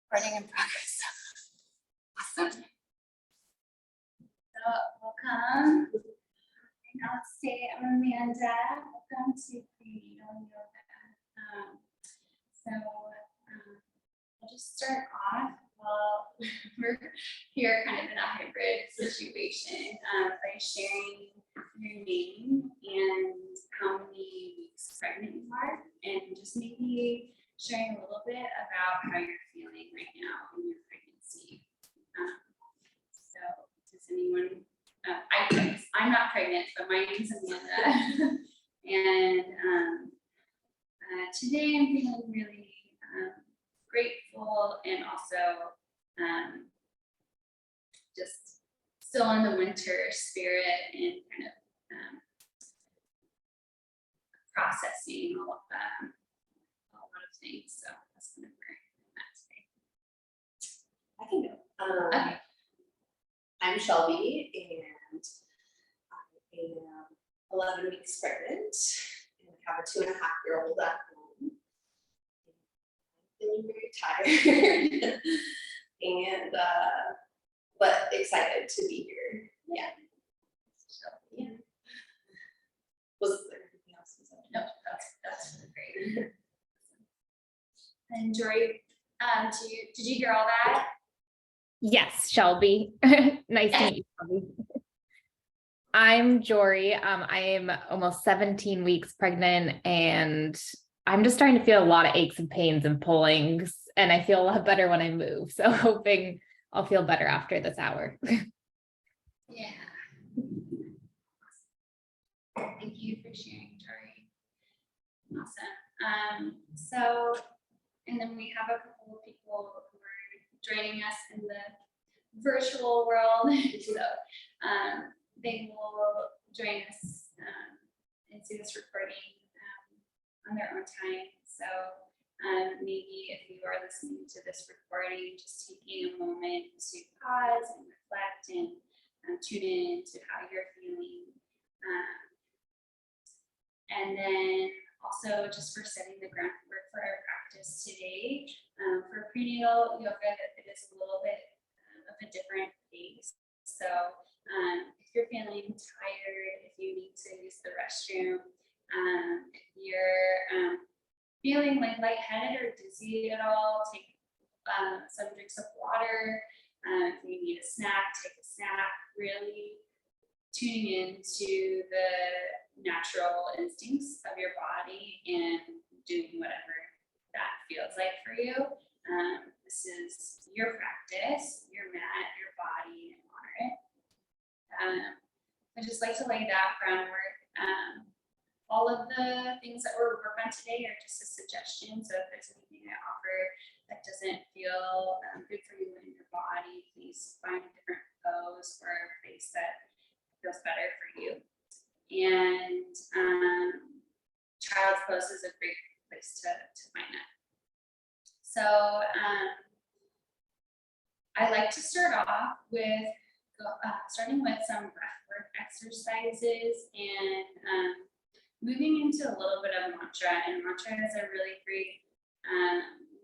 Recording in progress. Awesome. So welcome. Namaste, I'm Amanda. Welcome to Prenatal Yoga. I'll just start off. Well, we're here kind of in a hybrid situation by sharing your name and how many weeks pregnant you are, and just maybe sharing a little bit about how you're feeling right now in your pregnancy. So does anyone, I'm not pregnant, but my name's Amanda. And today I'm feeling really grateful and also just still in the winter spirit and kind of processing a lot of things. So that's kind of where I'm at today. I can go. Okay. I'm Shelby, and I am 11 weeks pregnant, and I have a 2.5-year-old at home. I'm feeling very tired, and but excited to be here. Yeah. So yeah. Was there anything else? No, that's really great. And Jory, did you hear all that? Yes, Shelby. Nice to meet you, Shelby. I'm Jory. I am almost 17 weeks pregnant, and I'm just starting to feel a lot of aches and pains and pullings, and I feel a lot better when I move. So hoping I'll feel better after this hour. Yeah. Thank you for sharing, Jory. Awesome. So, and then we have a couple of people who are joining us in the virtual world. So they will join us and see this recording on their own time. So maybe if you are listening to this recording, just taking a moment to pause and reflect and tune in to how you're feeling. And then also just for setting the groundwork for our practice today, for prenatal yoga, it is a little bit of a different pace. So if you're feeling tired, if you need to use the restroom, if you're feeling like lightheaded or dizzy at all, take some drinks of water. If you need a snack, take a snack. Really tuning into the natural instincts of your body and doing whatever that feels like for you. This is your practice, your mat, your body, and honor it. I just like to lay that groundwork. All of the things that we'll work on today are just a suggestion. So if there's anything I offer that doesn't feel good for you in your body, please find a different pose or a place that feels better for you. And child's pose is a great place to find that. So I like to start off with starting with some breathwork exercises and moving into a little bit of mantra. And mantra is a really great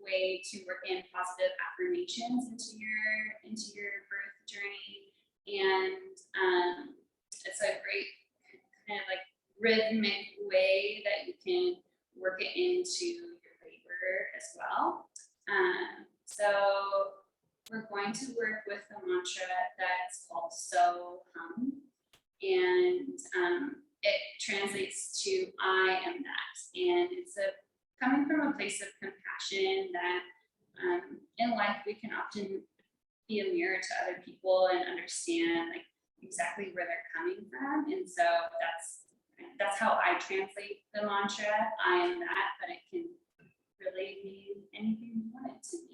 way to work in positive affirmations into your birth journey. And it's a great kind of like rhythmic way that you can work it into your labor as well. So we're going to work with the mantra that's called So Hum, and it translates to I am that, and it's coming from a place of compassion that in life we can often be a mirror to other people and understand like exactly where they're coming from. And so that's how I translate the mantra, I am that, but it can really mean anything you want it to mean.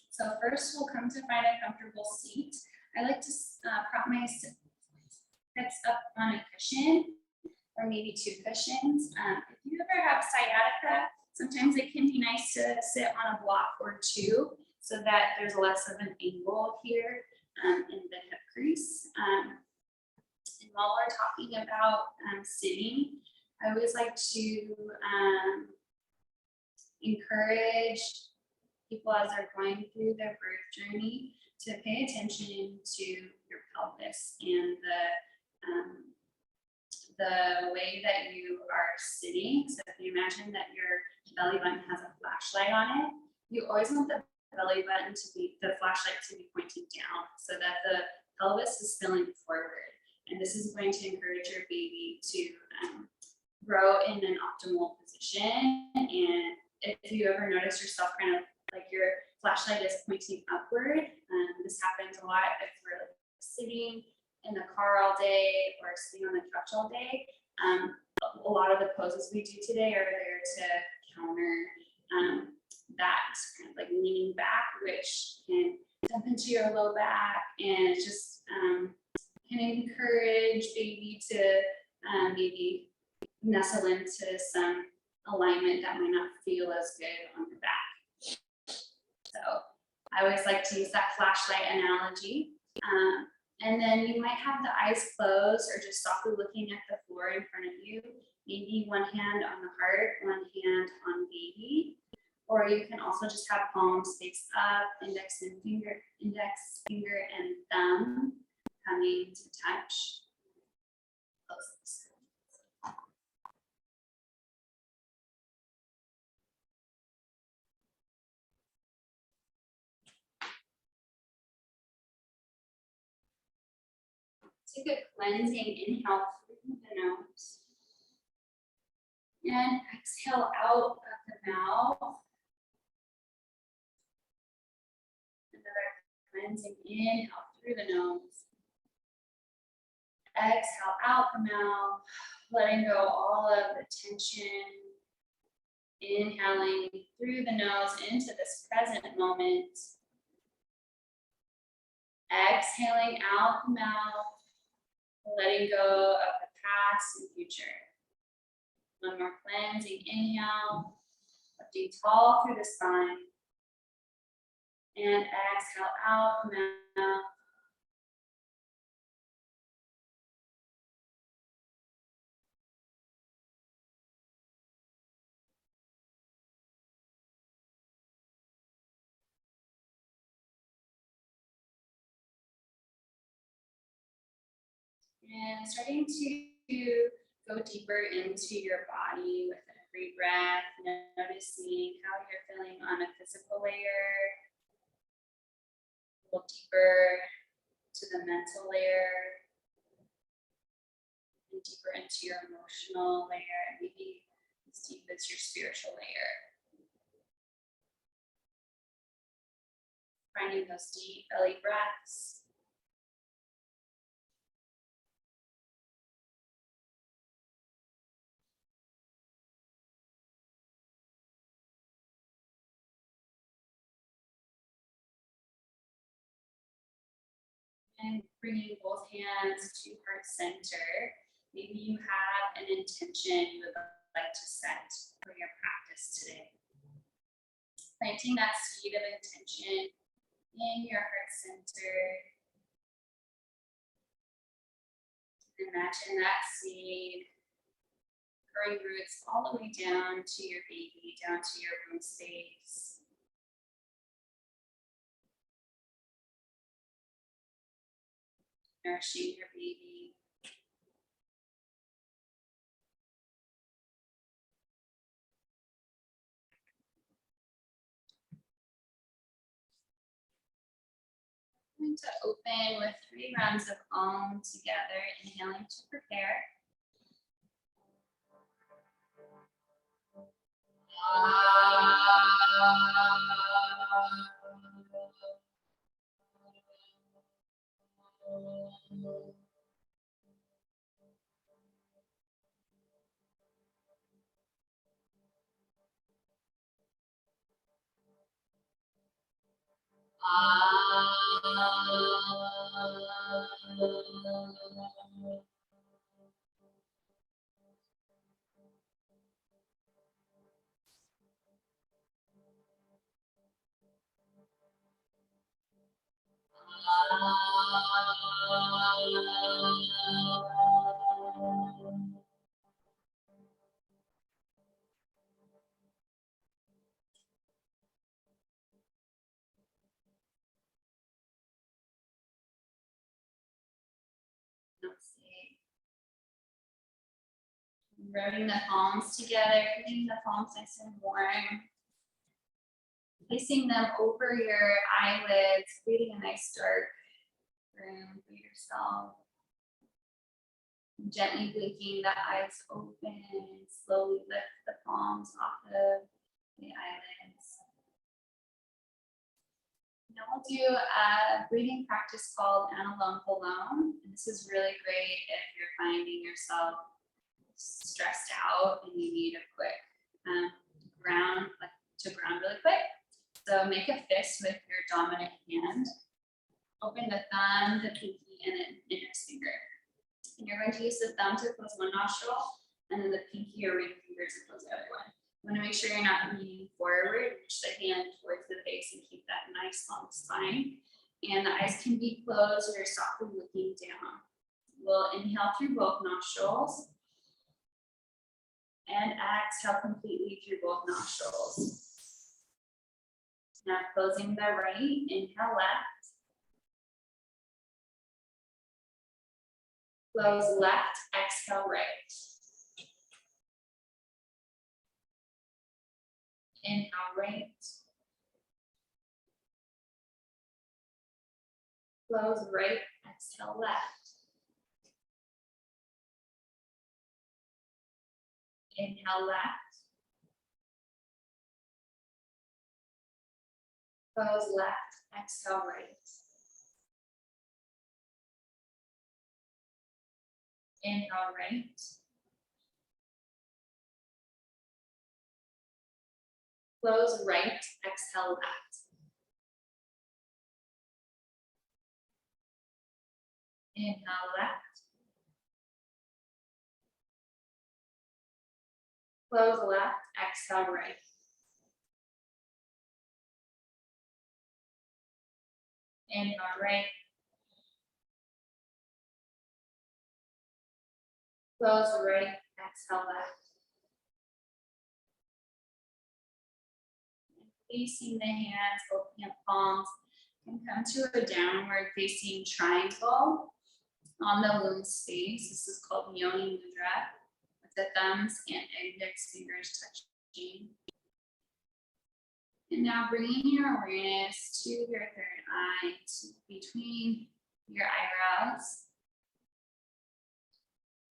So first we'll come to find a comfortable seat. I like to prop my hips up on a cushion or maybe 2 cushions. If you ever have sciatica, sometimes it can be nice to sit on a block or 2 so that there's less of an angle here in the hip crease. And while we're talking about sitting, I always like to encourage people as they're going through their birth journey to pay attention to your pelvis and the way that you are sitting. So if you imagine that your belly button has a flashlight on it, you always want the belly button to be, the flashlight to be pointing down so that the pelvis is spilling forward. And this is going to encourage your baby to grow in an optimal position. And if you ever notice yourself kind of like your flashlight is pointing upward, this happens a lot if we're sitting in the car all day or sitting on the couch all day. A lot of the poses we do today are there to counter that kind of like leaning back, which can dump into your low back and just can encourage baby to maybe nestle into some alignment that might not feel as good on your back. So I always like to use that flashlight analogy. And then you might have the eyes closed or just softly looking at the floor in front of you. Maybe one hand on the heart, one hand on baby. Or you can also just have palms face up, index finger and thumb coming to touch. Take a cleansing inhale through the nose. And exhale out of the mouth. Another cleansing inhale through the nose. Exhale out the mouth, letting go all of the tension. Inhaling through the nose into this present moment. Exhaling out the mouth, letting go of the past and future. One more cleansing inhale, lifting tall through the spine. And exhale out the mouth. And starting to go deeper into your body with every breath, noticing how you're feeling on a physical layer, a little deeper to the mental layer, and deeper into your emotional layer, and maybe as deep as your spiritual layer. Finding those deep belly breaths. And bringing both hands to heart center. Maybe you have an intention you would like to set for your practice today. Planting that seed of intention in your heart center. Imagine that seed growing roots all the way down to your baby, down to your womb space. Nourishing your baby. I'm going to open with 3 rounds of Om together, inhaling to prepare. Rubbing the palms together, keeping the palms nice and warm. Placing them over your eyelids, creating a nice dark room for yourself. Gently blinking the eyes open, slowly lift the palms off of the eyelids. Now we'll do a breathing practice called Analom Palom. And this is really great if you're finding yourself stressed out and you need a quick ground really quick. So make a fist with your dominant hand. Open the thumb, the pinky, and the index finger. And you're going to use the thumb to close one nostril, and then the pinky or ring finger to close the other one. You want to make sure you're not leaning forward, push the hand towards the face and keep that nice long spine. And the eyes can be closed or you're softly looking down. We'll inhale through both nostrils and exhale completely through both nostrils. Now closing the right, inhale left. Close left, exhale right. Inhale right. Close right, exhale left. Inhale left. Close left, exhale right. Inhale right. Close right, exhale left. Inhale left. Close left, exhale right. Inhale right. Close right, exhale left. Facing the hands, both hand palms, and come to a downward facing triangle on the womb space. This is called Yoni Mudra, with the thumbs and index fingers touching. And now bringing your awareness to your third eye, between your eyebrows,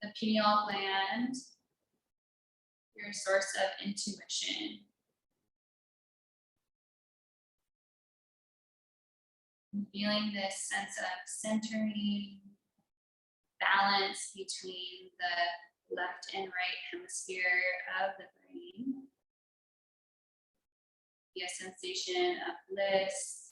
the pineal gland, your source of intuition. Feeling this sense of centering, balance between the left and right hemisphere of the brain. Be a sensation of bliss.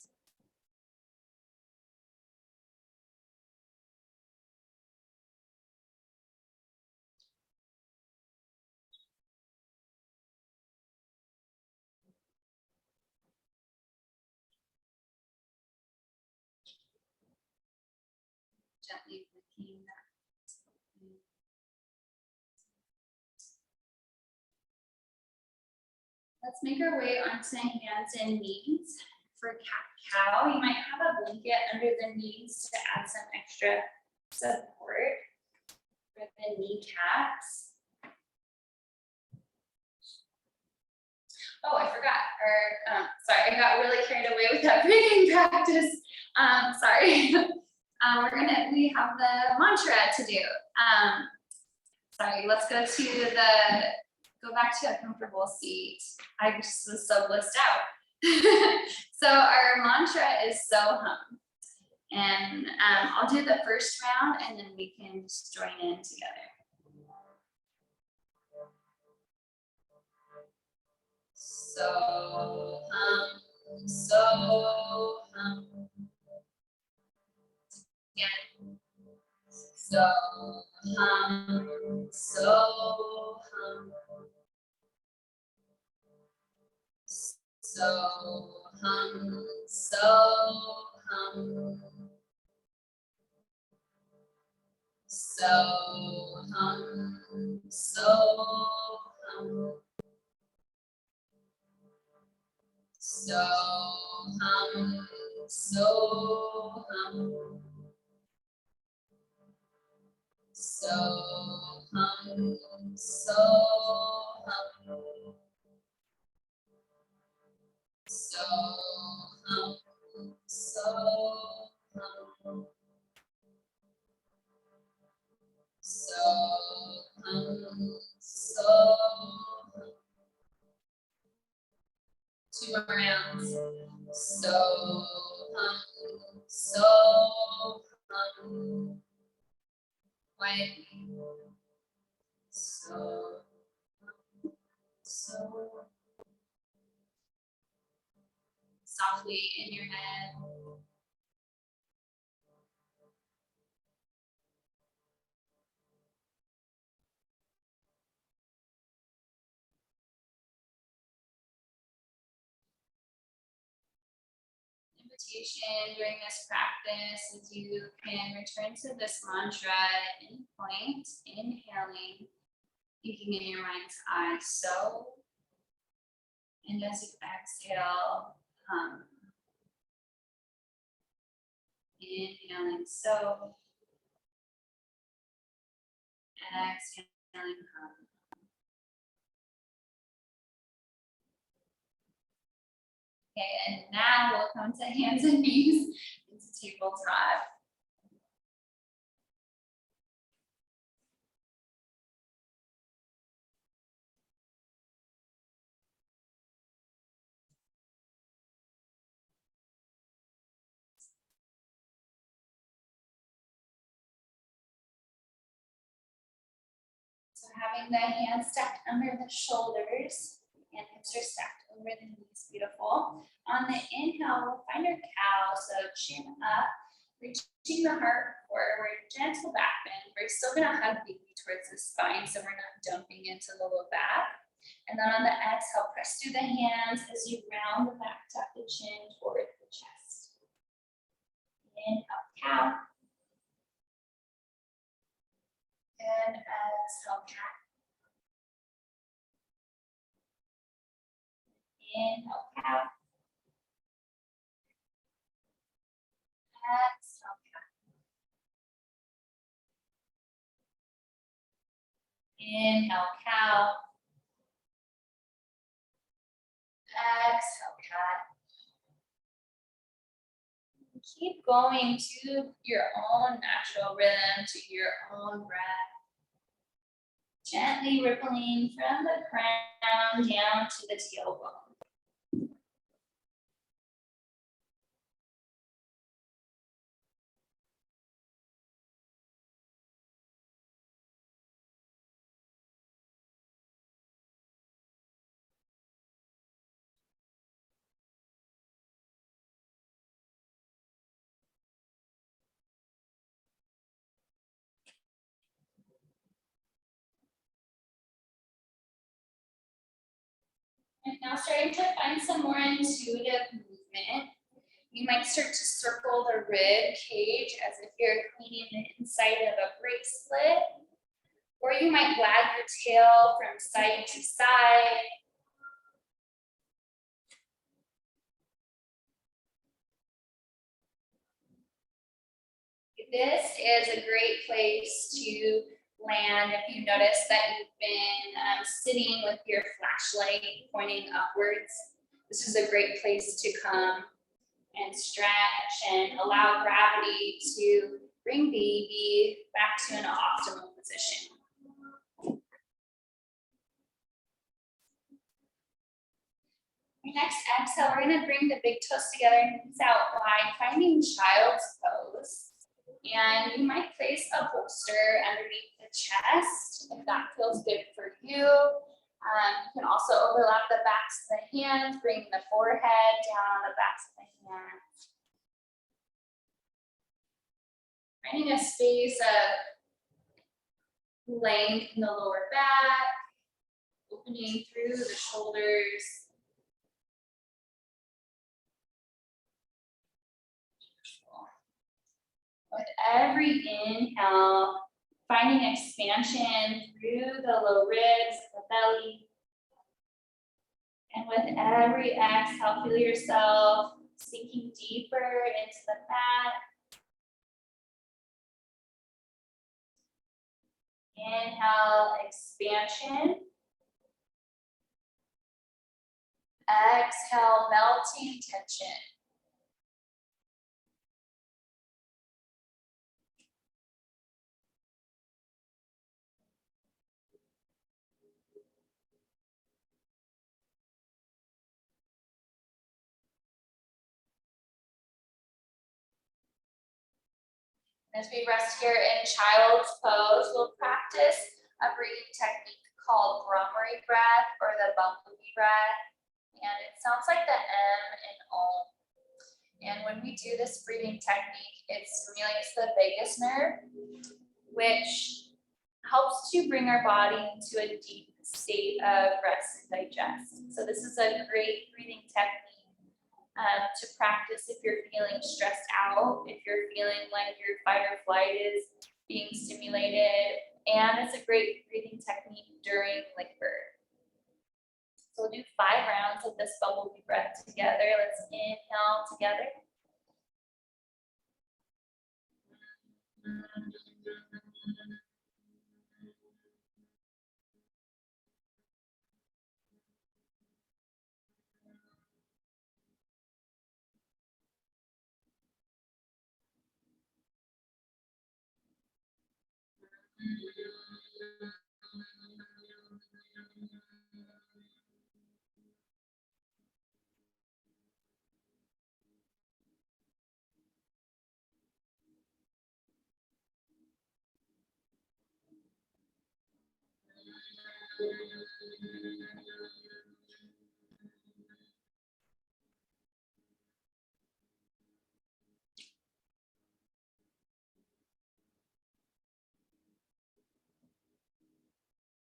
Gently flicking that. Let's make our way onto hands and knees. For cat-cow, you might have a blanket under the knees to add some extra support for the kneecaps. Oh, I forgot, sorry, I got really carried away with that breathing practice. Sorry. We have the mantra to do. Sorry, let's go back to a comfortable seat. I just was so blissed out. So our mantra is so hum. And I'll do the first round and then we can just join in together. So hum, so hum. Again. So hum, so hum. So hum, so hum. So hum, so hum. So hum, so hum. So hum, so hum. So hum, so hum. So so hum. 2 more rounds. So so quietly. So softly in your head. Invitation during this practice is you can return to this mantra at any point, inhaling, thinking in your mind's eye, so, and as you exhale, hum. Inhaling, so, exhaling, hum. Okay, and now we'll come to hands and knees into tabletop. So having the hands stacked under the shoulders and hips are stacked over the knees, beautiful. On the inhale, we'll find our cow, so chin up, reaching the heart forward, gentle back bend. We're still gonna hug baby towards the spine, so we're not dumping into the low back. And then on the exhale, press through the hands as you round the back, tuck the chin toward the chest. Inhale, cow. And exhale, cat. Inhale, cow. Exhale, cat. Inhale, cow. Exhale, cat. Keep going to your own natural rhythm, to your own breath. Gently rippling from the crown down to the tailbone. And now starting to find some more intuitive movement. You might start to circle the rib cage as if you're cleaning the inside of a bracelet. Or you might wag your tail from side to side. This is a great place to land if you notice that you've been sitting with your flashlight pointing upwards. This is a great place to come and stretch and allow gravity to bring baby back to an optimal position. Your next exhale, we're going to bring the big toes together, knees out wide, finding child's pose. And you might place a bolster underneath the chest if that feels good for you. You can also overlap the backs of the hands, bring the forehead down on the backs of the hands. Finding a space of length in the lower back, opening through the shoulders. With every inhale, finding expansion through the low ribs, the belly. And with every exhale, feel yourself sinking deeper into the mat. Inhale, expansion. Exhale, melting tension. As we rest here in child's pose, we'll practice a breathing technique called Brahmari breath or the bumblebee breath. And it sounds like the M in Om. And when we do this breathing technique, it stimulates the vagus nerve, which helps to bring our body into a deep state of rest and digest. So this is a great breathing technique to practice if you're feeling stressed out, if you're feeling like your fight or flight is being stimulated, and it's a great breathing technique during labor. So we'll do 5 rounds of this bumblebee breath together. Let's inhale together.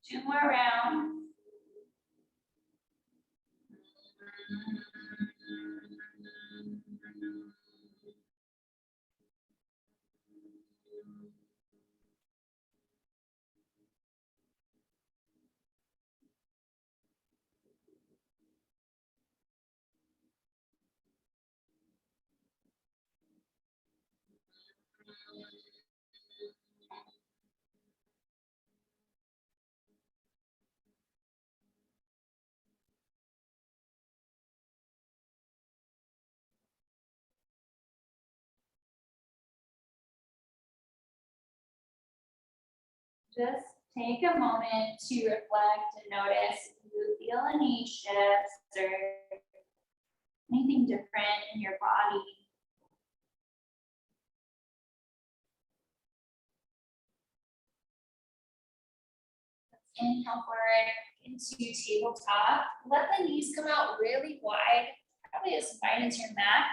Two more rounds. Just take a moment to reflect and notice if you feel any shifts or anything different in your body. Inhale forward into tabletop. Let the knees come out really wide, probably as wide as your mat.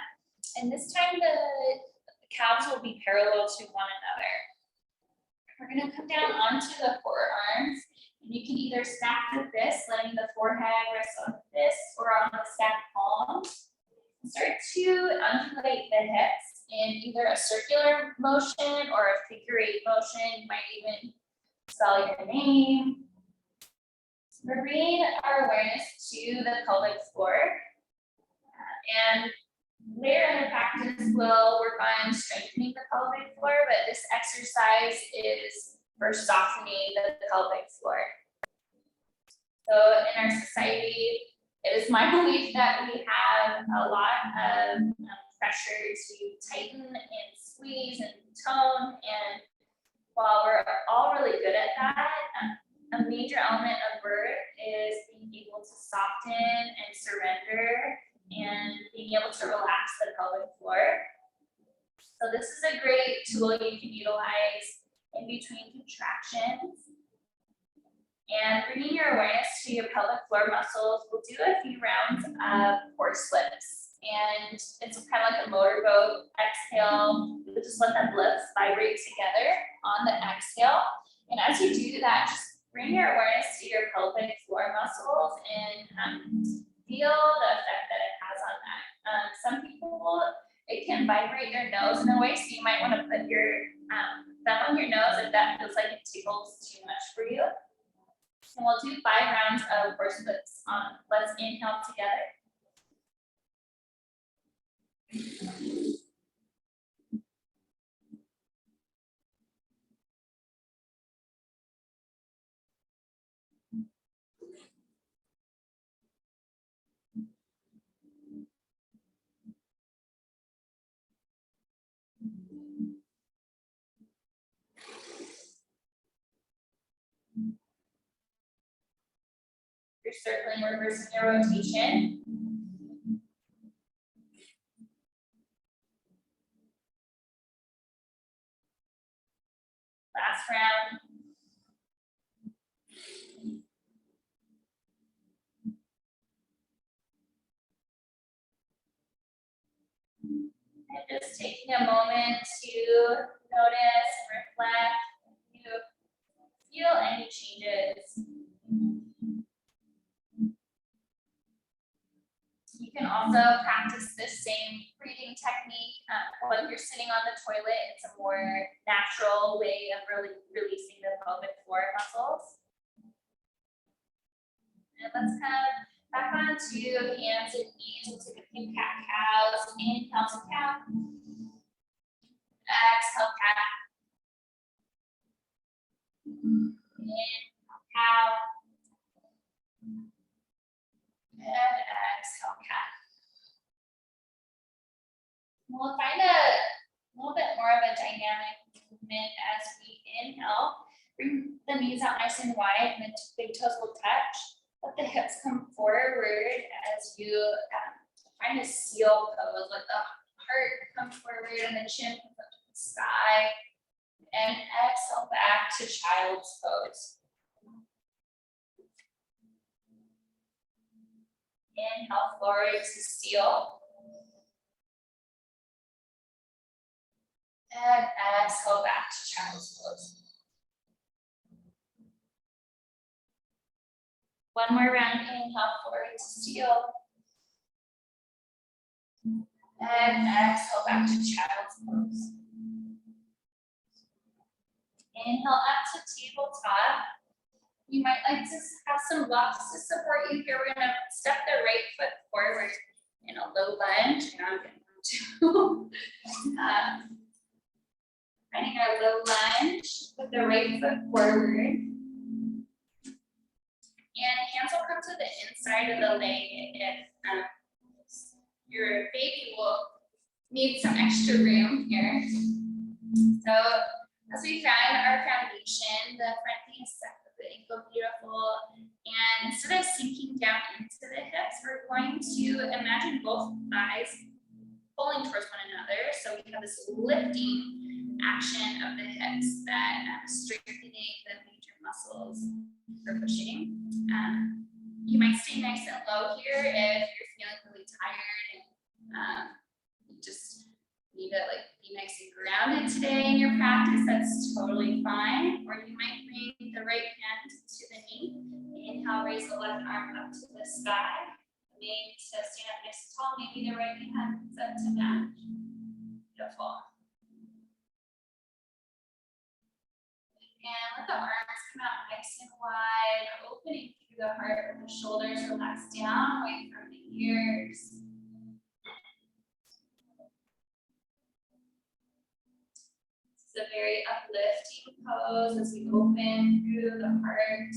And this time the calves will be parallel to one another. We're going to come down onto the forearms, and you can either stack the fists, letting the forehead rest on the fists or on the stacked palms. Start to undulate the hips in either a circular motion or a figure 8 motion. You might even spell your name. We're bringing our awareness to the pelvic floor. And later in the practice, we'll work on strengthening the pelvic floor, but this exercise is for softening the pelvic floor. So in our society, it is my belief that we have a lot of pressure to tighten and squeeze and tone. And while we're all really good at that, a major element of birth is being able to soften and surrender and being able to relax the pelvic floor. So this is a great tool you can utilize in between contractions. And bringing your awareness to your pelvic floor muscles, we'll do a few rounds of horse lips. And it's kind of like a motorboat exhale. We'll just let the lips vibrate together on the exhale. And as you do that, just bring your awareness to your pelvic floor muscles and feel the effect that it has on that. Some people, it can vibrate their nose in a way, so you might want to put your thumb on your nose if that feels like it tickles too much for you. And we'll do 5 rounds of horse lips. Let's inhale together. You're circling, reversing your rotation. Last round. And just taking a moment to notice and reflect. You feel any changes. You can also practice this same breathing technique when you're sitting on the toilet. It's a more natural way of really releasing the pelvic floor muscles. And let's come back onto hands and knees. We'll take a few cat-cows. Inhale to cow. Exhale, cat. Inhale, cow. And exhale, cat. We'll find a little bit more of a dynamic movement as we inhale. Bring the knees out nice and wide, and the big toes will touch. Let the hips come forward as you find a seal pose. Let the heart come forward and the chin comes up to the sky. And exhale back to child's pose. Inhale forward to seal. And exhale back to child's pose. One more round, inhale forward to seal. And exhale back to child's pose. Inhale up to tabletop. You might like to have some blocks to support you here. We're gonna step the right foot forward in a low lunge. Now I'm getting one too. Finding our low lunge with the right foot forward. And hands will come to the inside of the leg if your baby will need some extra room here. So as we found our foundation, the front knee is set with the ankle beautiful. And instead of sinking down into the hips, we're going to imagine both thighs pulling towards one another. So we have this lifting action of the hips that strengthening the major muscles for pushing. You might stay nice and low here if you're feeling really tired and you just need to be nice and grounded today in your practice. That's totally fine. Or you might bring the right hand to the knee. Inhale, raise the left arm up to the sky. Maybe to stand up nice and tall. Maybe the right hand is up to match. Beautiful. And let the arms come out nice and wide, opening through the heart with the shoulders relax down away from the ears. This is a very uplifting pose as we open through the heart.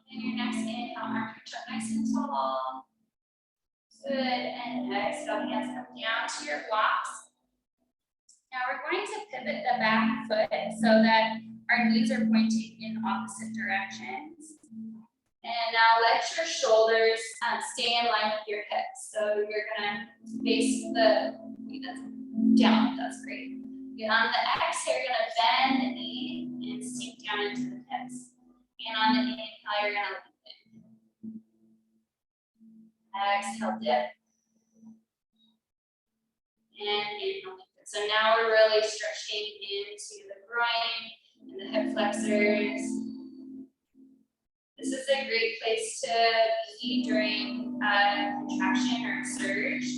And your next inhale, arms reach up nice and tall. Good, and exhale, hands come down to your blocks. Now we're going to pivot the back foot so that our knees are pointing in opposite directions. And now let your shoulders stay in line with your hips. So you're gonna face the knee that's down, that's great. And on the exhale, you're gonna bend the knee and sink down into the hips. And on the inhale, you're gonna lengthen. Exhale, dip. And inhale, lengthen. So now we're really stretching into the groin and the hip flexors. This is a great place to be during a contraction or a surge.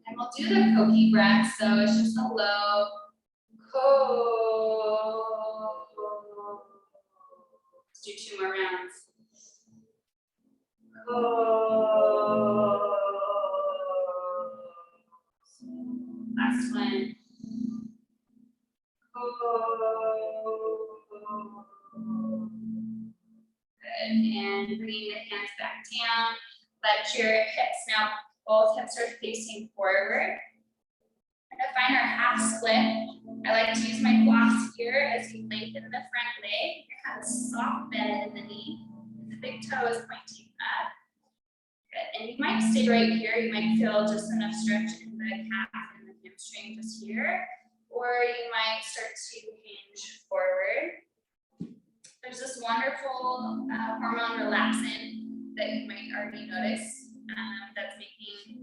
And we'll do the Koki breath. So it's just a low ko. Let's do 2 more rounds. Ko. Last one. Ko. Good, and bringing the hands back down. Let your hips now, both hips are facing forward. find our half split. I like to use my blocks here as you lengthen the front leg. You have a soft bend in the knee. The big toe is pointing up. Good. And you might stay right here. You might feel just enough stretch in the calf and the hamstring just here. Or you might start to hinge forward. There's this wonderful hormone relaxant that you might already notice that's making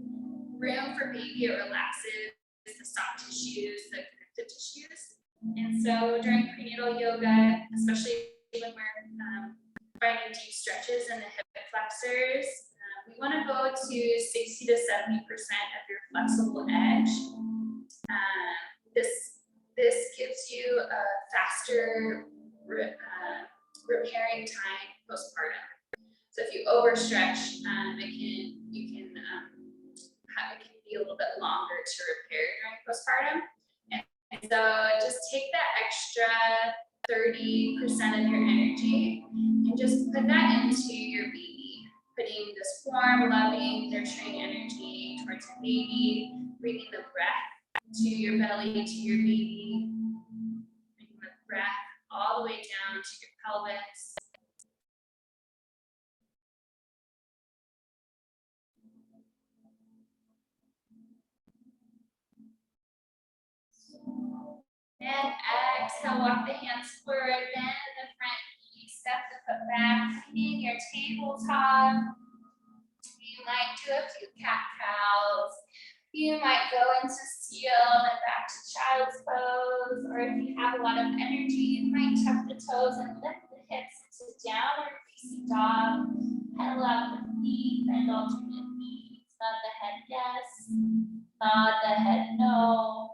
room for baby. It relaxes the soft tissues, the connective tissues. And so during prenatal yoga, especially when we're finding deep stretches in the hip flexors, we want to go to 60 to 70% of your flexible edge. This gives you a faster repairing time postpartum. So if you overstretch, it can be a little bit longer to repair during postpartum. And so just take that extra 30% of your energy and just put that into your baby, putting this warm, loving, nurturing energy towards your baby, bringing the breath to your belly, to your baby, bringing the breath all the way down to your pelvis. And exhale, walk the hands forward, bend the front knee, step the foot back, feeding your tabletop. You might do a few cat cows. You might go into seal and back to child's pose, or if you have a lot of energy, you might tuck the toes and lift the hips into downward facing dog. Pedal out the feet, bend alternate knees, nod the head yes, nod the head no.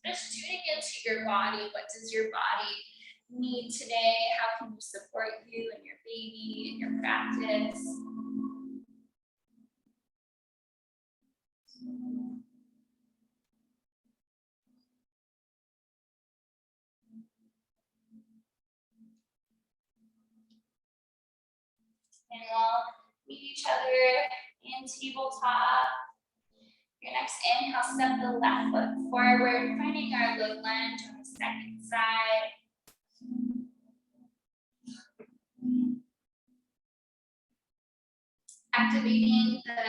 Just tuning into your body. What does your body need today? How can you support you and your baby in your practice? And we'll meet each other in tabletop. Your next inhale, step the left foot forward, finding our low lunge on the second side. Activating the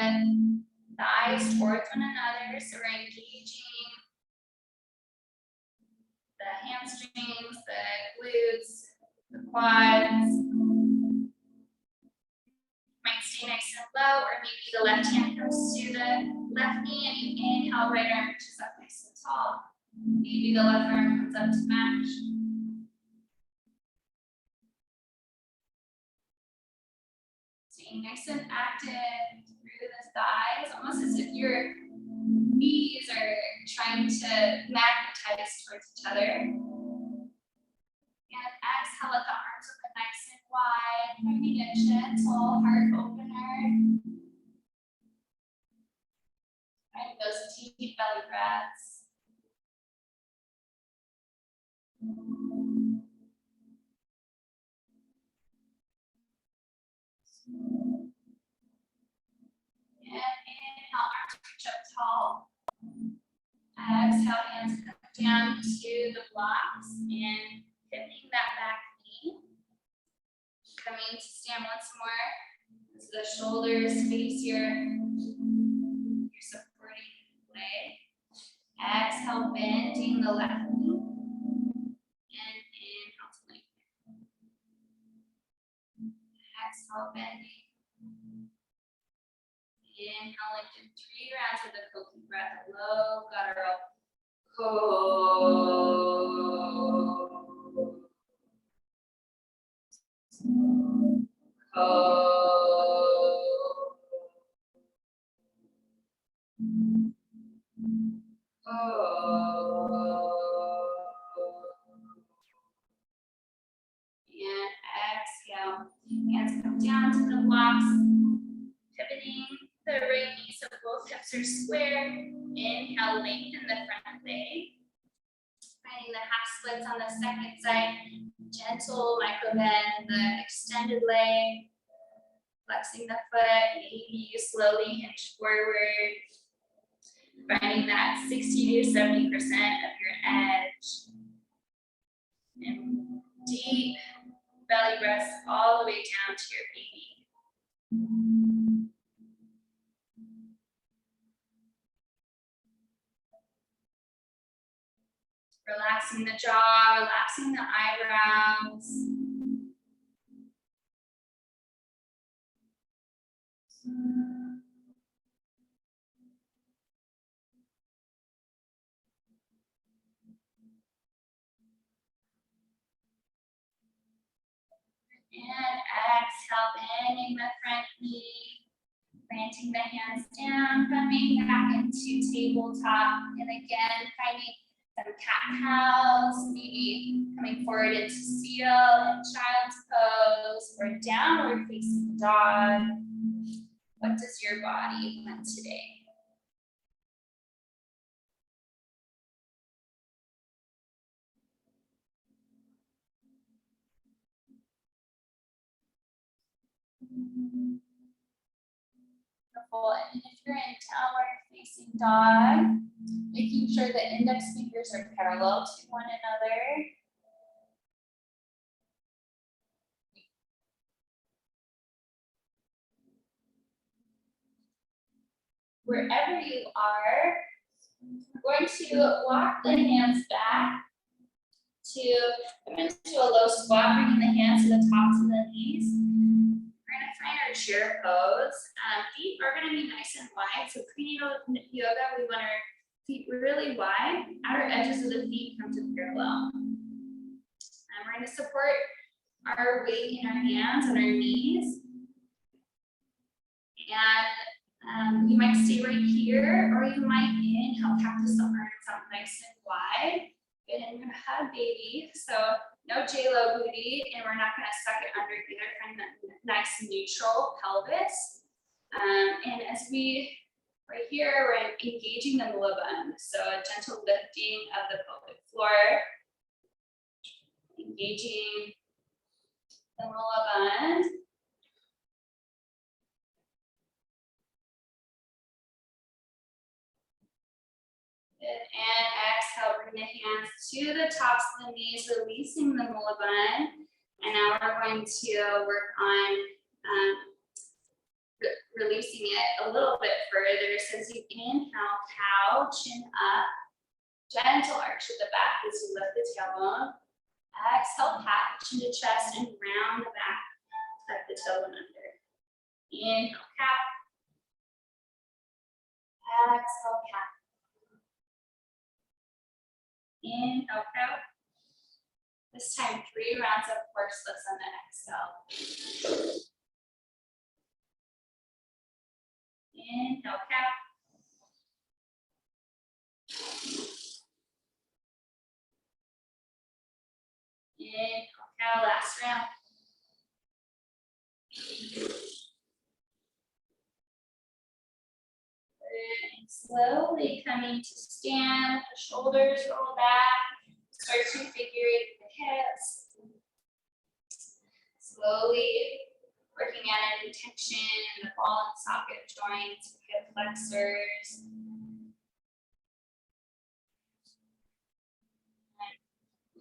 thighs towards one another, so we're engaging the hamstrings, the glutes, the quads. Might stay nice and low, or maybe the left hand comes to the left knee and you inhale, right arm reaches up nice and tall. Maybe the left arm comes up to match. Staying nice and active through the thighs, almost as if your knees are trying to magnetize towards each other. And exhale, let the arms open nice and wide, finding a gentle heart opener. And those deep belly breaths. And inhale, arms reach up tall. Exhale, hands come down to the blocks and pivoting that back knee. Coming to stand once more as the shoulders face your supporting leg. Exhale, bending the left knee. And inhale to lengthen. Exhale, bending. Inhale, lengthen 3 rounds with a coconut breath. Low guttural. And exhale. Hands come down to the blocks. Pivoting the right knee so both hips are square. Inhale, lengthen the front leg. Finding the half splits on the second side. Gentle micro bend, the extended leg. Flexing the foot. Maybe you slowly hinge forward. Finding that 60 to 70% of your edge. And deep belly breaths all the way down to your baby. Relaxing the jaw, relaxing the eyebrows. And exhale, bending the front knee, planting the hands down, coming back into tabletop. And again, finding some cat-cows, maybe coming forward into seal and child's pose or downward facing dog. What does your body want today? Beautiful. And if you're in downward facing dog, making sure the index fingers are parallel to one another. Wherever you are, we're going to walk the hands back to come into a low squat, bringing the hands to the tops of the knees. We're going to find our chair pose. Feet are going to be nice and wide. So prenatal yoga, we want our feet really wide. Outer edges of the feet come to parallel. And we're going to support our weight in our hands on our knees. And you might stay right here, or you might inhale, cactus the arms out nice and wide. And you're gonna hug baby. So no J-Lo booty, and we're not gonna suck it under either. Find that nice neutral pelvis. And as we, right here, we're engaging the mula band. So a gentle lifting of the pelvic floor. Engaging the mula band. And exhale, bring the hands to the tops of the knees, releasing the mula band. And now we're going to work on releasing it a little bit further. So as you inhale, cow, chin up, gentle arch at the back as you lift the tailbone. Exhale, pat, chin to chest, and round the back, tuck the tailbone under. Inhale, cow. Exhale, cat. Inhale, cow. This time, 3 rounds of horse lifts on the exhale. Inhale, cow. Inhale, cow. Last round. And slowly coming to stand, the shoulders roll back, start to figure eight the hips. Slowly working at an intention in the ball and socket joints, hip flexors.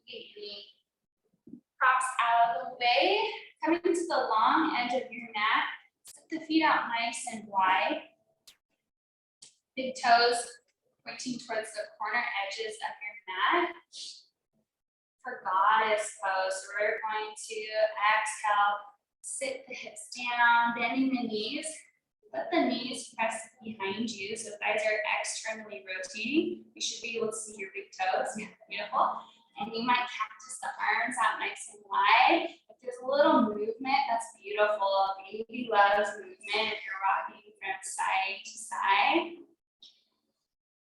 Get any props out of the way. Coming to the long edge of your mat, set the feet out nice and wide. Big toes pointing towards the corner edges of your mat. For goddess pose, we're going to exhale, sit the hips down, bending the knees. Let the knees press behind you, so thighs are externally rotating. You should be able to see your big toes. Yeah, beautiful. And you might cactus the arms out nice and wide. If there's a little movement, that's beautiful. Baby loves movement if you're rocking from side to side.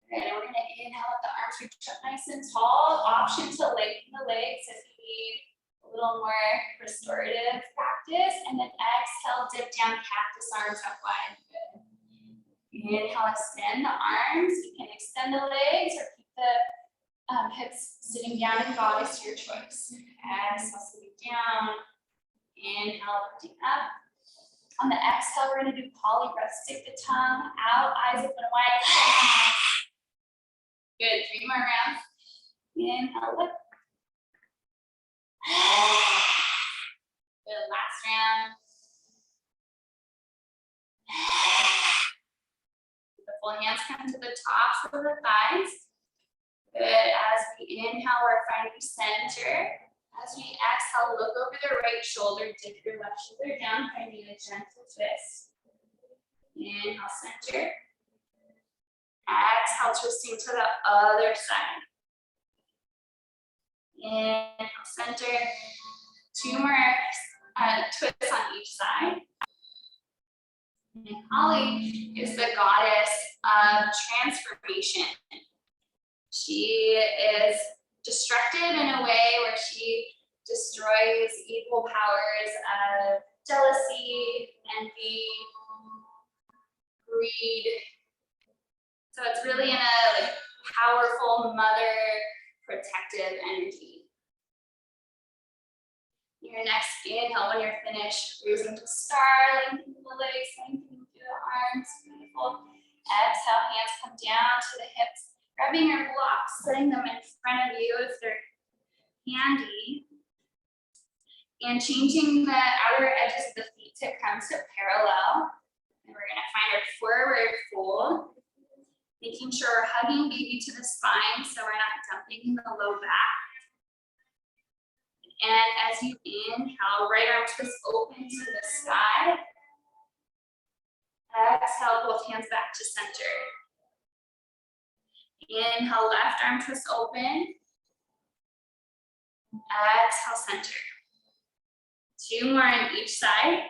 And we're going to inhale, let the arms reach up nice and tall. Option to lengthen the legs if you need a little more restorative practice. And then exhale, dip down, cactus arms up wide. Good. Inhale, extend the arms. You can extend the legs or keep the hips sitting down in goddess, your choice. Exhale, sitting down. Inhale, lifting up. On the exhale, we're going to do poly breath. Stick the tongue out, eyes open wide. Good, 3 more rounds. Inhale, lift. Good, last round. Beautiful, hands come to the tops of the thighs. Good, as we inhale, we're finding center. As we exhale, look over the right shoulder, dip your left shoulder down, finding a gentle twist. Inhale, center. Exhale, twisting to the other side. Inhale, center. 2 more twists on each side. And Holly is the goddess of transformation. She is destructive in a way where she destroys evil powers of jealousy, envy, greed. So it's really in a powerful mother protective energy. Your next inhale, when you're finished, raising to star, lengthening the legs, lengthening through the arms, beautiful. Exhale, hands come down to the hips, grabbing your blocks, setting them in front of you if they're handy, and changing the outer edges of the feet to come to parallel. And we're gonna find our forward fold, making sure we're hugging baby to the spine so we're not dumping the low back. And as you inhale, right arm twist open to the sky. Exhale, both hands back to center. Inhale, left arm twist open. Exhale, center. 2 more on each side.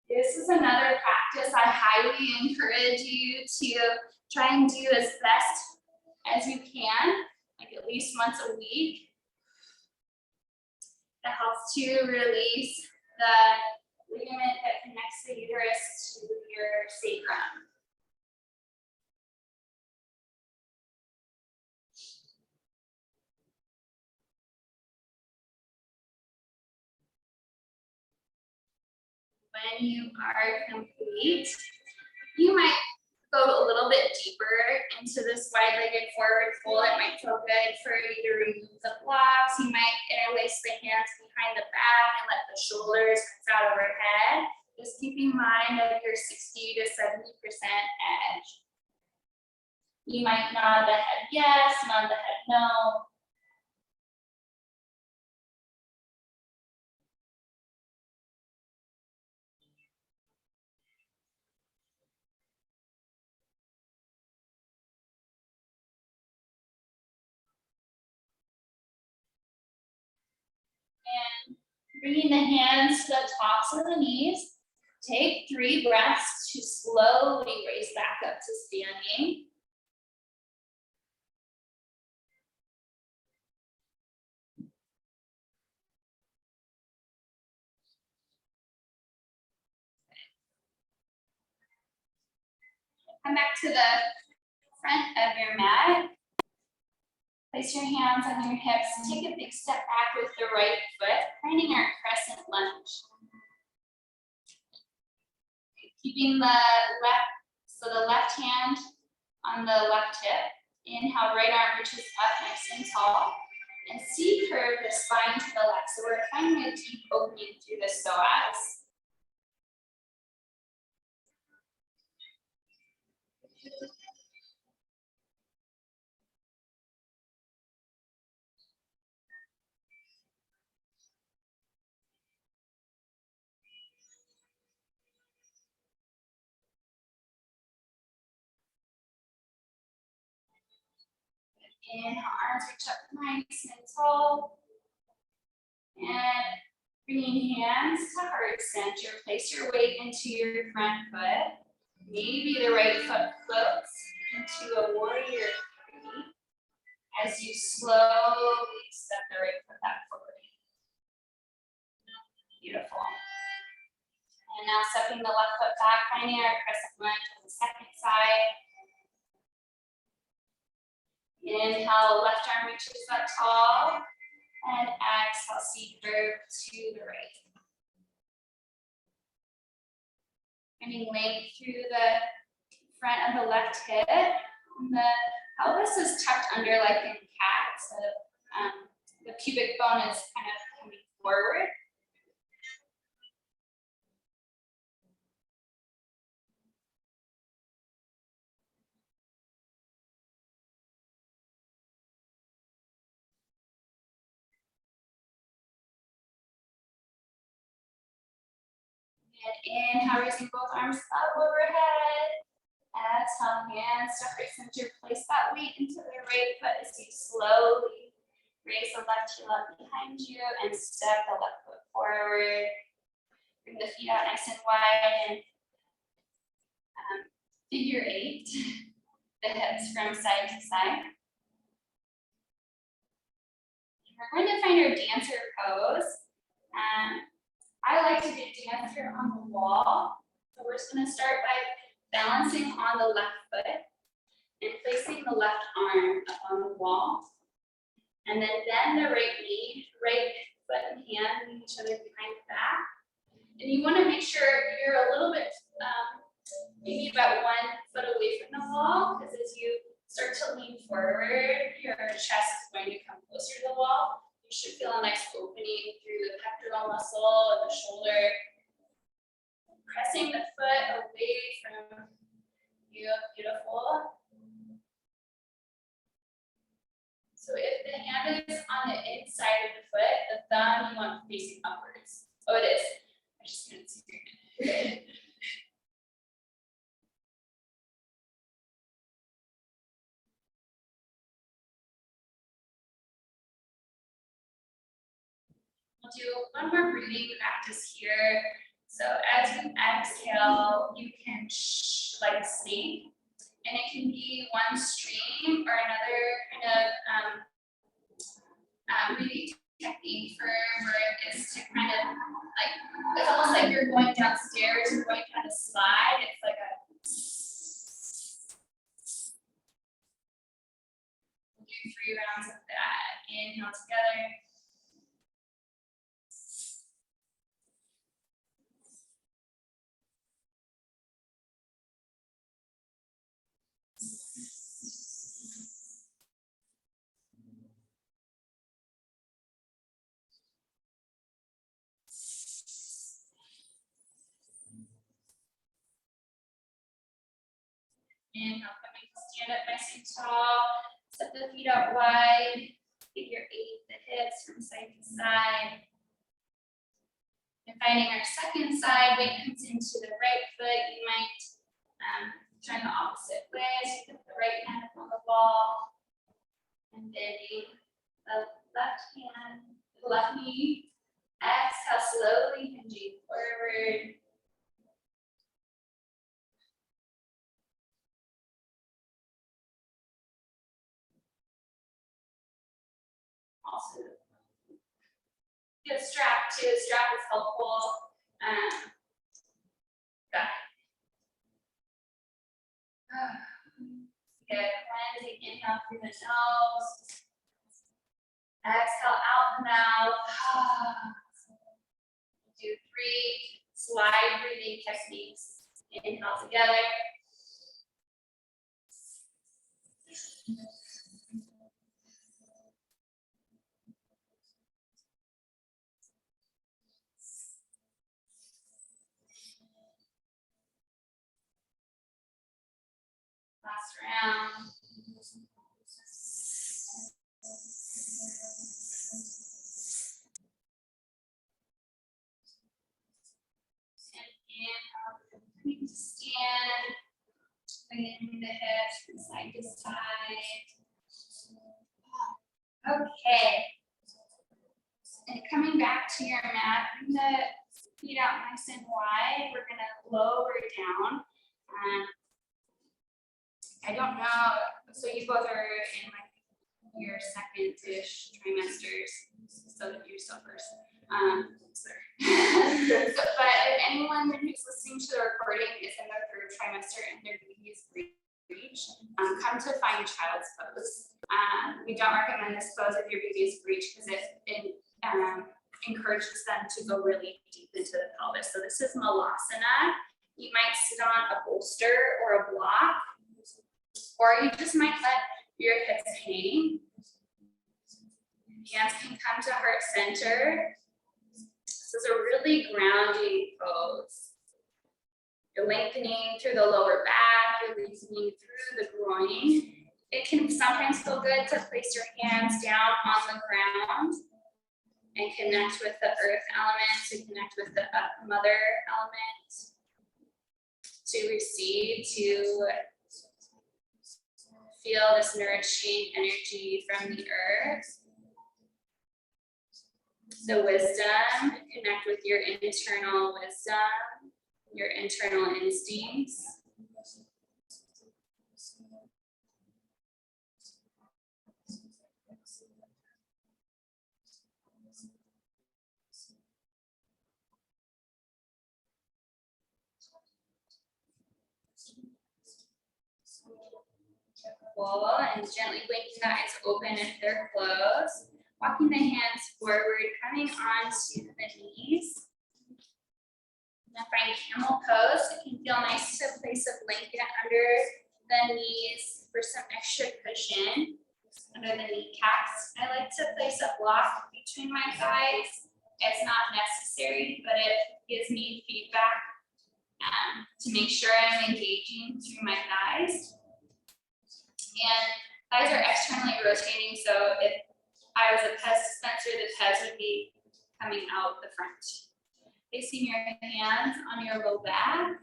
This is another practice I highly encourage you to try and do as best as you can, like at least once a week. That helps to release the ligament that connects the uterus to your sacrum. When you are complete, you might go a little bit deeper into this wide-legged forward fold. It might feel good for you to remove the blocks. You might interlace the hands behind the back and let the shoulders press out overhead. Just keep in mind of your 60 to 70% edge. You might nod the head yes, nod the head no. And bringing the hands to the tops of the knees, take 3 breaths to slowly raise back up to standing. Come back to the front of your mat. Place your hands on your hips. Take a big step back with the right foot, finding our crescent lunge. Keeping the left hand on the left hip. Inhale, right arm reaches up nice and tall. And C-curve the spine to the left. So we're finding a deep opening through the psoas. Inhale, arms reach up nice and tall. And bringing hands to heart center. Place your weight into your front foot. Maybe the right foot floats into a warrior 3 as you slowly step the right foot back forward. Beautiful. And now stepping the left foot back, finding our crescent lunge on the second side. Inhale, left arm reaches up tall. And exhale, C-curve to the right. Finding length through the front of the left hip. And the pelvis is tucked under like in cat, so the pubic bone is kind of coming forward. And inhale, raising both arms up overhead. Exhale, hands to heart center. Place that weight into the right foot as you slowly raise the left heel up behind you and step the left foot forward. Bring the feet out nice and wide and figure eight. The hips from side to side. We're going to find our dancer pose. I like to get dancer on the wall. So we're just going to start by balancing on the left foot and placing the left arm up on the wall. And then bend the right knee, right foot and hand meet each other behind the back. And you want to make sure you're a little bit, maybe about 1 foot away from the wall, because as you start to lean forward, your chest is going to come closer to the wall. You should feel a nice opening through the pectoral muscle and the shoulder. Pressing the foot away from you, beautiful. So if the hand is on the inside of the foot, the thumb you want facing upwards. Oh, it is. I just couldn't see your hand. We'll do one more breathing practice here. So as you exhale, you can like a snake, and it can be one stream or another kind of breathing technique for where it is to kind of like, it's almost like you're going downstairs, you're going down a slide. It's like a we'll do 3 rounds of that. Inhale together. Inhale, coming to stand up nice and tall. Set the feet out wide. Figure 8 the hips from side to side. And finding our second side, weight comes into the right foot. You might turn the opposite way. So you put the right hand up on the wall. And bending the left hand, the left knee. Exhale, slowly hinging forward. Also, get a strap too. Strap is helpful. Got it. Good. Cleansing. Inhale through the nose. Exhale out the mouth. Do 3 slide breathing techniques. Inhale together. Last round. And stand. Bringing the hips from side to side. Okay. And coming back to your mat, bring the feet out nice and wide. We're gonna lower down. I don't know, so you both are in like your second-ish trimesters, so you're still first. But if anyone who's listening to the recording is in their 3rd trimester and their baby is breech, come to find child's pose. We don't recommend this pose if your baby is breech because it encourages them to go really deep into the pelvis. So this is malasana. You might sit on a bolster or a block, Or you just might let your hips hang. Hands can come to heart center. This is a really grounding pose. You're lengthening through the lower back, you're lengthening through the groin. It can sometimes feel good to place your hands down on the ground and connect with the earth element, to connect with the mother element, to receive, to feel this nourishing energy from the earth. The wisdom, connect with your internal wisdom, your internal instincts. Cool, and gently blinking the eyes open if they're closed. Walking the hands forward, coming onto the knees. Now find camel pose. It can feel nice to place a blanket under the knees for some extra cushion under the kneecaps. I like to place a block between my thighs. It's not necessary, but it gives me feedback to make sure I'm engaging through my thighs. And thighs are externally rotating, so if I was a Pez dispenser, the Pez would be coming out the front. Placing your hands on your low back.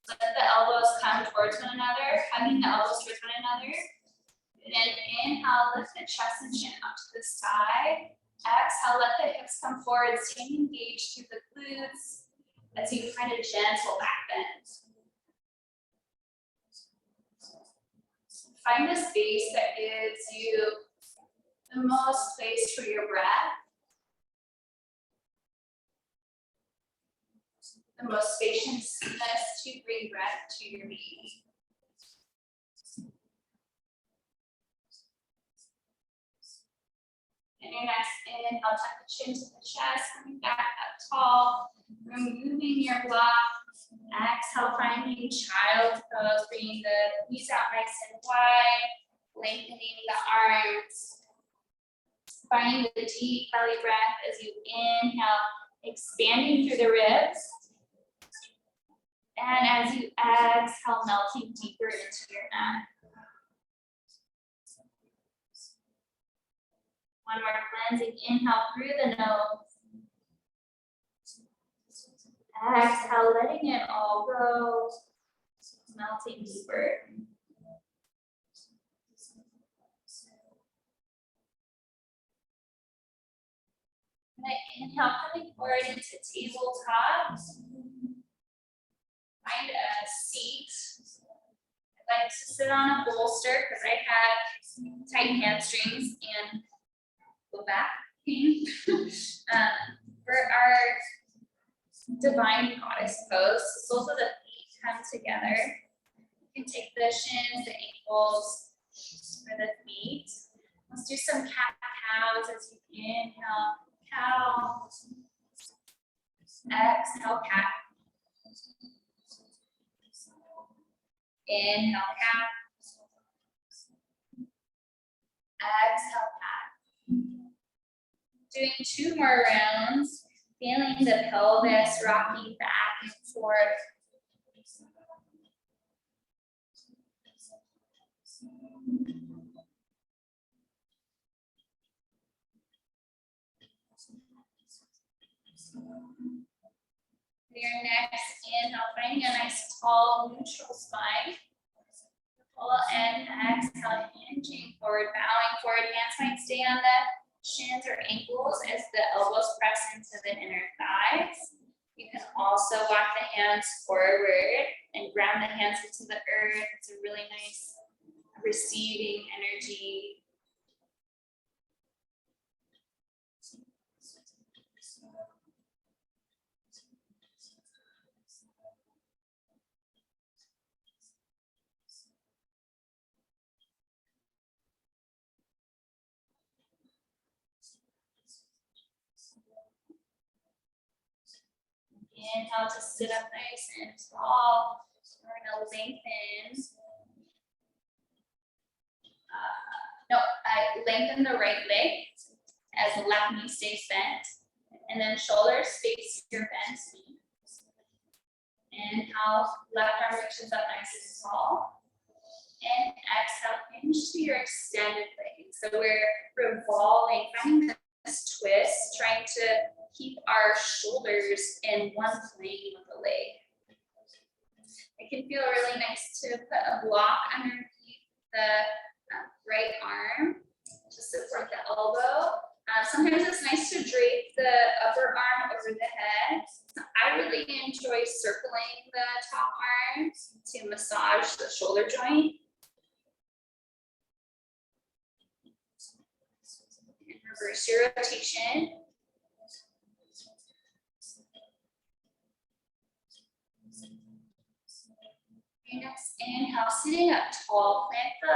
Let the elbows come towards one another, hugging the elbows towards one another. Then inhale, lift the chest and chin up to the side. Exhale, let the hips come forward, staying engaged through the glutes as you find a gentle back bend. Find a space that gives you the most space for your breath, the most spaciousness to bring breath to your being. And your next inhale, tuck the chin to the chest, coming back up tall, removing your block. Exhale, finding child pose, bringing the knees out nice and wide, lengthening the arms. Finding the deep belly breath as you inhale, expanding through the ribs. And as you exhale, melting deeper into your neck. One more cleansing inhale through the nose. Exhale, letting it all go, melting deeper. Inhale, coming forward into tabletop. Find a seat. I like to sit on a bolster because I have tight hamstrings and low back pain. For our divine goddess pose, soles of the feet come together. You can take the shins, the ankles, for the feet. Let's do some cat-cows as you inhale, cow. Exhale, cat. Inhale, cat. Exhale, cat. Doing 2 more rounds, feeling the pelvis rocking back and forth. Your next inhale, finding a nice tall neutral spine. Pull and exhale, hinging forward, bowing forward. Hands might stay on the shins or ankles as the elbows press into the inner thighs. You can also walk the hands forward and ground the hands into the earth. It's a really nice receiving energy. Inhale to sit up nice and tall. We're going to lengthen Lengthen the right leg as the left knee stays bent. And then shoulders face your bent knee. Inhale, left arm reaches up nice and tall. And exhale, hinge to your extended leg. So we're revolving, finding this twist, trying to keep our shoulders in one plane with the leg. It can feel really nice to put a block underneath the right arm to support the elbow. Sometimes it's nice to drape the upper arm over the head. I really enjoy circling the top arm to massage the shoulder joint. And reverse your rotation. Next, inhale, sitting up tall, plant the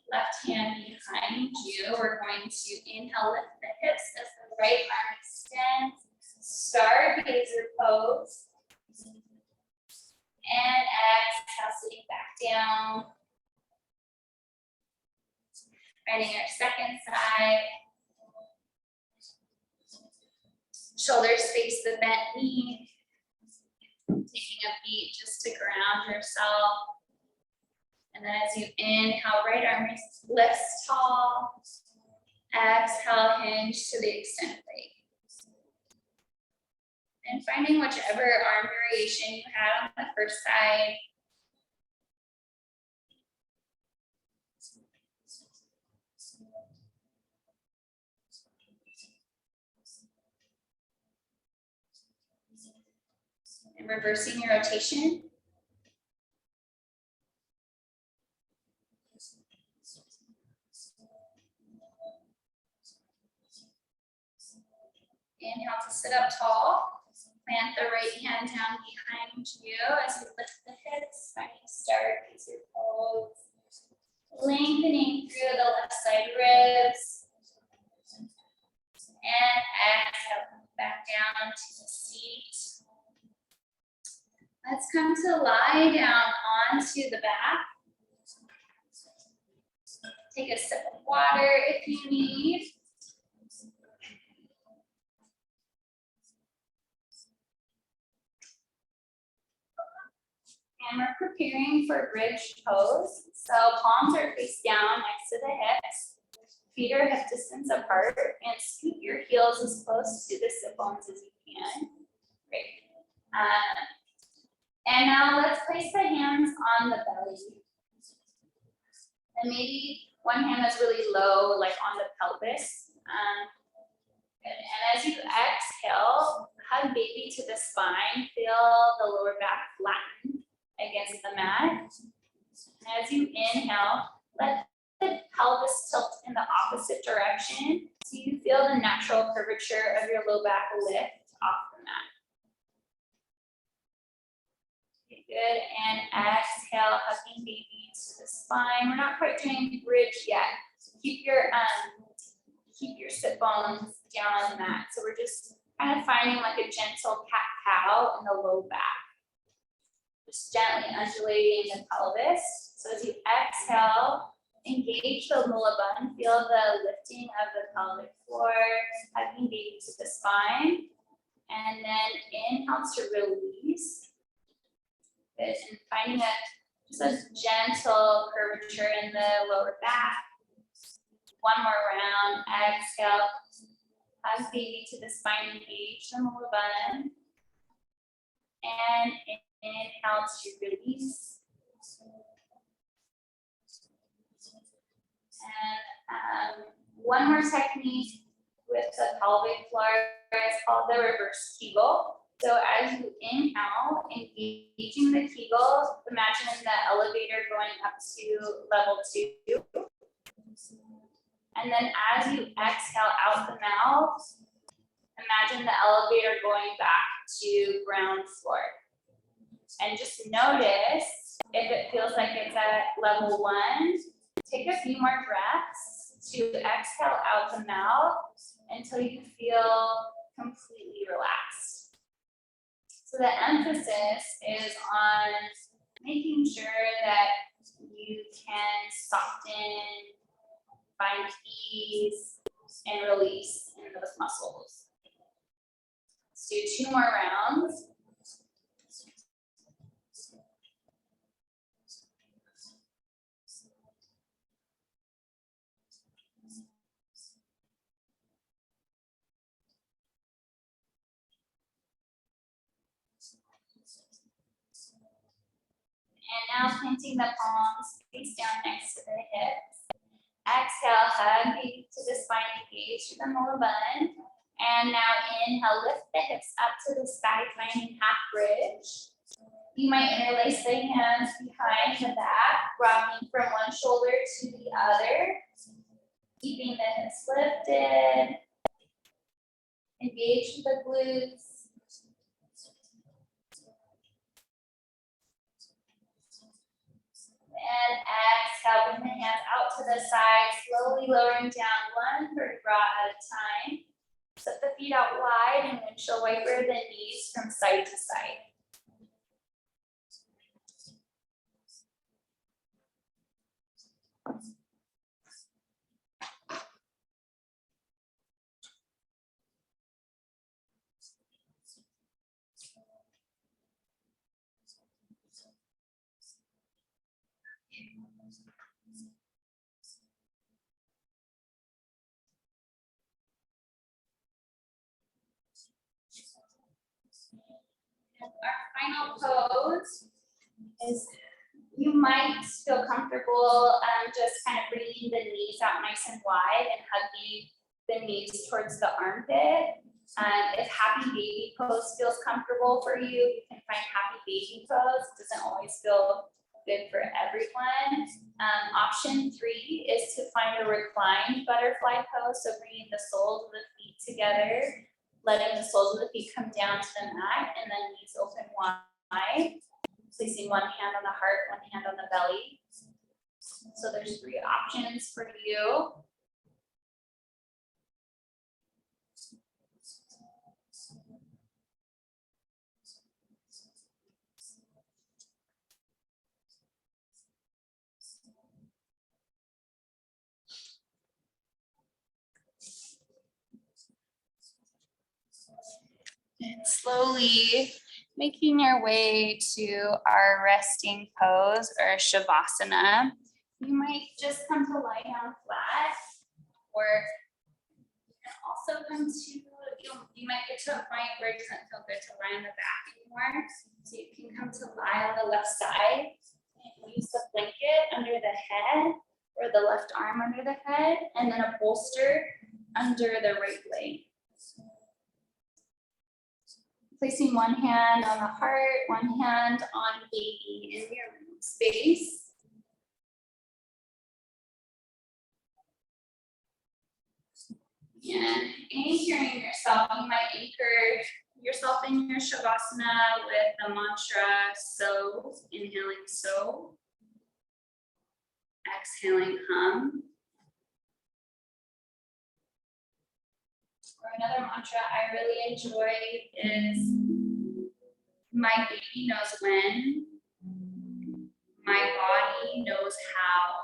left hand behind you. We're going to inhale, lift the hips as the right arm extends. Stargazer pose. And exhale, sitting back down. Finding our second side. Shoulders face the bent knee. Taking a beat just to ground yourself. And then as you inhale, right arm lifts tall. Exhale, hinge to the extended leg. And finding whichever arm variation you had on the first side. And reversing your rotation. Inhale to sit up tall. Plant the right hand down behind you as you lift the hips. Finding stargazer pose. Lengthening through the left side ribs. And exhale, back down to the seat. Let's come to lie down onto the back. Take a sip of water if you need. And we're preparing for bridge pose. So palms are face down next to the hips. Feet are hip distance apart, and scoot your heels as close to the sit bones as you can. Great. And now let's place the hands on the belly. And maybe one hand is really low, like on the pelvis. And as you exhale, hug baby to the spine. Feel the lower back flatten against the mat. And as you inhale, let the pelvis tilt in the opposite direction so you feel the natural curvature of your low back lift off the mat. Okay, good. And exhale, hugging baby to the spine. We're not quite doing bridge yet. Keep your sit bones down on the mat. So we're just kind of finding like a gentle cat-cow in the low back. Just gently undulating the pelvis. So as you exhale, engage the mola bun. Feel the lifting of the pelvic floor, hugging baby to the spine. And then inhale to release. Good. And finding just a gentle curvature in the lower back. One more round. Exhale. Hug baby to the spine. Engage the mola bun. And inhale to release. And one more technique with the pelvic floor is called the reverse Kegel. So as you inhale, engaging the Kegel, imagine the elevator going up to level 2. And then as you exhale out the mouth, imagine the elevator going back to ground floor. And just notice if it feels like it's at level 1, take a few more breaths to exhale out the mouth until you feel completely relaxed. So the emphasis is on making sure that you can soften, find ease, and release in those muscles. Let's do 2 more rounds. And now planting the palms face down next to the hips. Exhale, hug to the spine, engage through the lower bund. And now inhale, lift the hips up to the sky, finding half bridge. You might interlace the hands behind the back, rocking from one shoulder to the other. Keeping the hips lifted. Engage the glutes. And exhale, bring the hands out to the side, slowly lowering down 1 vertebra at a time. Set the feet out wide and windshield wiper the knees from side to side. Our final pose is, you might feel comfortable just kind of bringing the knees out nice and wide and hugging the knees towards the armpit. If happy baby pose feels comfortable for you, you can find happy baby pose. It doesn't always feel good for everyone. Option 3 is to find a reclined butterfly pose. So bringing the soles of the feet together, letting the soles of the feet come down to the mat, and then knees open wide. Placing one hand on the heart, one hand on the belly. So there's 3 options for you. And slowly making your way to our resting pose or Shavasana. You might just come to lie down flat, or you can also come to, you might get to a point where it doesn't feel good to lie on the back anymore. So you can come to lie on the left side and use the blanket under the head or the left arm under the head, and then a bolster under the right leg. Placing one hand on the heart, one hand on baby in your space. And anchoring yourself, you might anchor yourself in your Shavasana with the mantra so, inhaling so, exhaling hum. Or another mantra I really enjoy is, my baby knows when, my body knows how.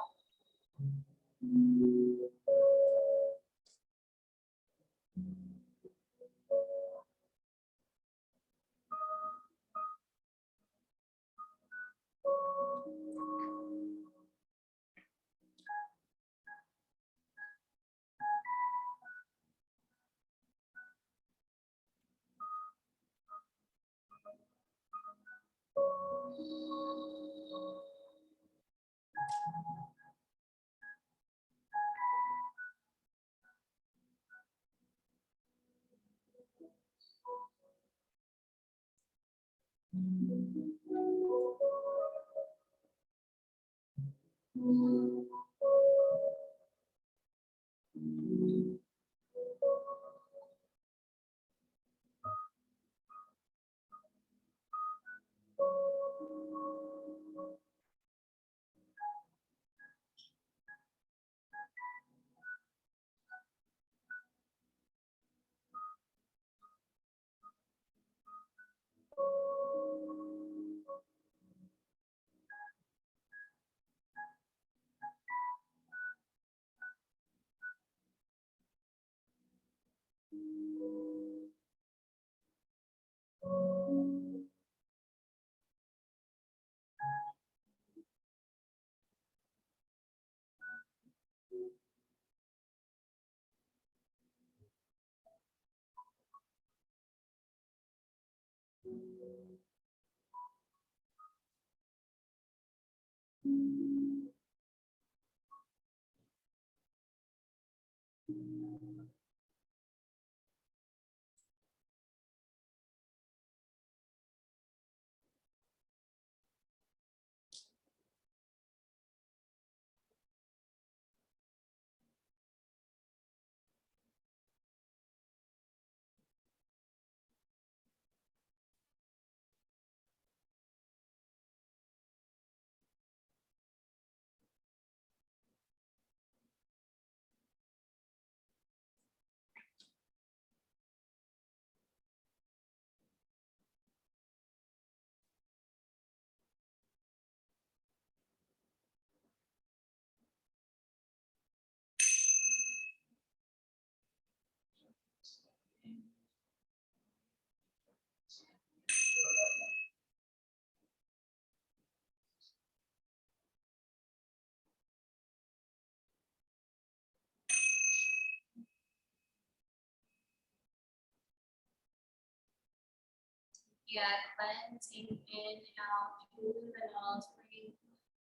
Yeah, cleansing in and out through the nose, bringing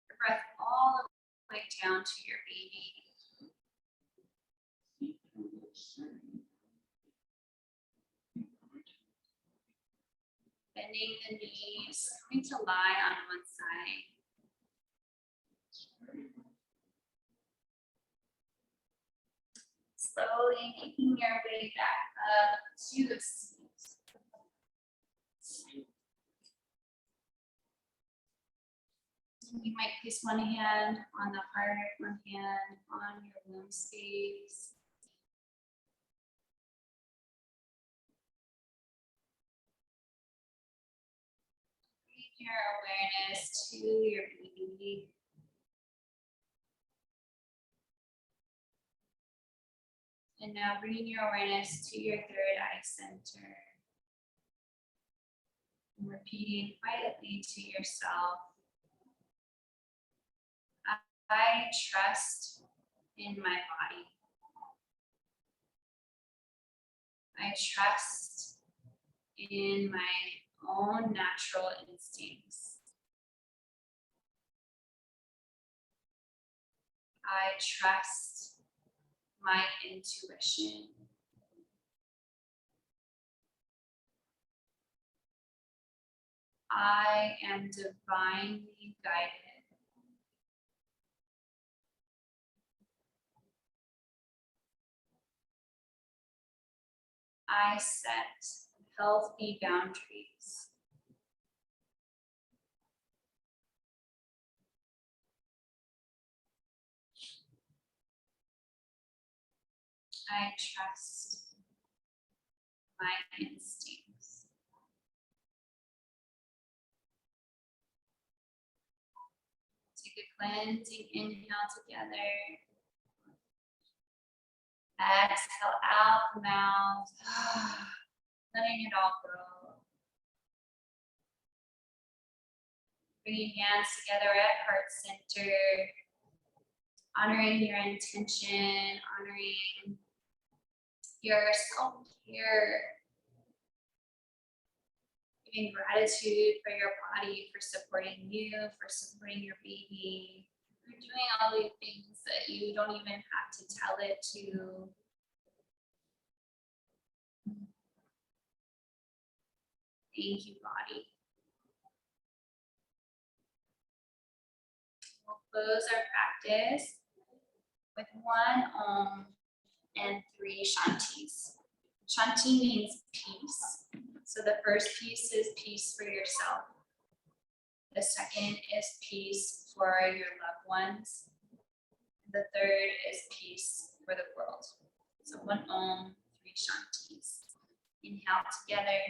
your breath all the way down to your baby. Bending the knees, coming to lie on one side. Slowly making your way back up to the seat. You might place one hand on the heart, one hand on your womb space. Bring your awareness to your baby. And now bring your awareness to your third eye center. And repeating quietly to yourself, I trust in my body. I trust in my own natural instincts. I trust my intuition. I am divinely guided. I set healthy boundaries. I trust my instincts. Take a cleansing inhale together. Exhale out the mouth, letting it all go. Bringing hands together at heart center, honoring your intention, honoring your self-care, giving gratitude for your body, for supporting you, for supporting your baby, for doing all the things that you don't even have to tell it to. Thank you, body. We'll close our practice with one Om and 3 Shantis. Shanti means peace. So the first piece is peace for yourself. The second is peace for your loved ones. The third is peace for the world. So one Om, 3 Shantis. Inhale together.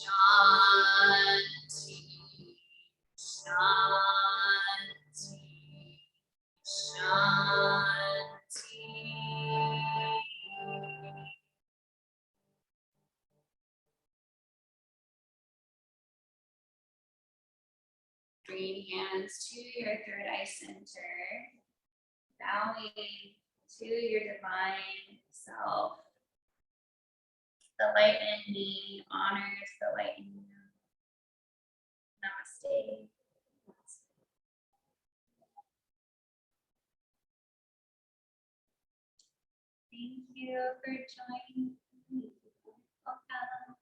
Shanti, Shanti, Shanti. Bringing hands to your third eye center. Bowing to your divine self. The light in me honors the light in you. Namaste. Thank you for joining me. Welcome.